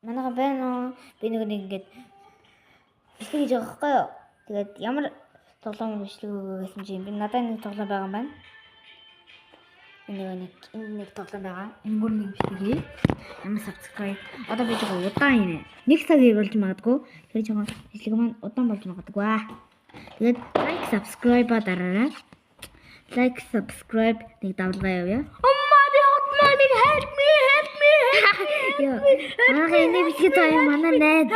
Манайха байна. Би нэг ингэж бичлэг хийж байгаа байхгүй юу? Тэгээд ямар тоглоом бичлэг өгөөсөн чинь би надад нэг тоглоом байгаа юм байна. Энэ нэг тоглоом байгаа. Энэ бүр нэг бичлэг. Ямар subscribe. Одоо би жоо удаанийнэ. Нэг цаг болж магадгүй. Тэр жоо бичлэг маань удаан болж магадгүй. Тэгээд like subscribe дараарай. Like subscribe нэг давлгаа явъя. Money, help me. Яа. Манай энэ бичлэг таа манай найз.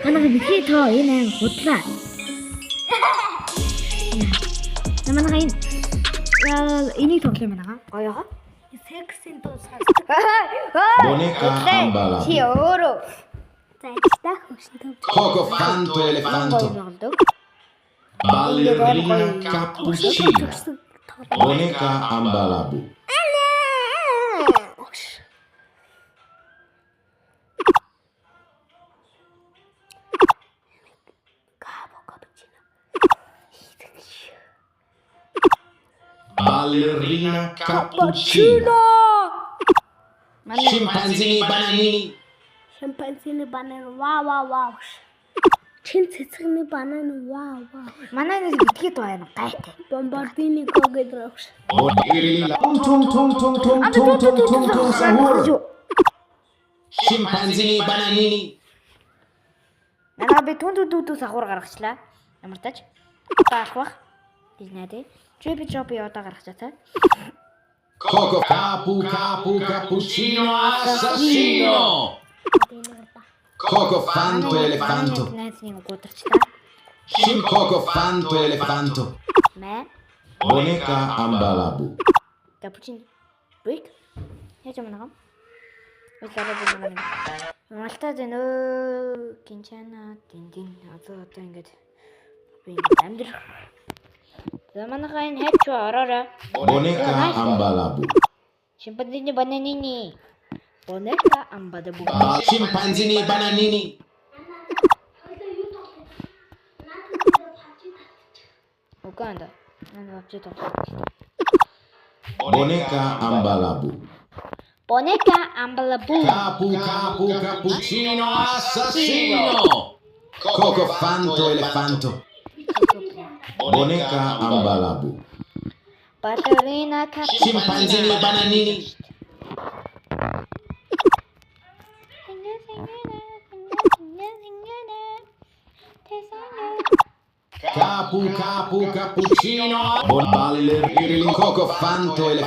Манай бичлэг таа энэ аим худлаа. Манай энийг тоглоом байна. Гоёо. Сексийн дуусгаж. Boneca ambala. Чи өөрөө. Зайчтай хөшөнтэй. Coco fanto elefanto. Ballerina cappuccina. Boneca ambalabu. Ballerina cappuccina. Scimpanzini bananini. Шимпанзины банан вау. Чин цэцэгний банан вау. Манай нэг битгий тоо юм гайтай. Бомбардины когодрогш. Tung sahur. Scimpanzini bananini. Манай би түн сахуур гаргачлаа. Ямар тач. Одоо алах бах. Би найдаа. Чи би одоо гаргачаа. Coco cappuccino assassino. Coco fanto elefanto. Найзны гударчлаа. Scim coco fanto elefanto. Мэ. Boneca ambalabu. Cappuccino. Бик. Яаж юм аа? Өглөө би нэг. Малтаа зэнөө кинчана дин одоо ингэж би амьдрах. Заманаха энэ хайч ороорой. Boneca ambalabu. Scimpanzini bananini. Boneca ambalabu. Scimpanzini bananini. Uganda. ನಾನು update Boneca ambalabu. Boneca ambalabu. Cappuccino assassino. Coco fanto elefanto. Boneca ambalabu. Ballerina cappuccina. Scimpanzini bananini. Cappuccino. Ballerina Coco fanto elefanto.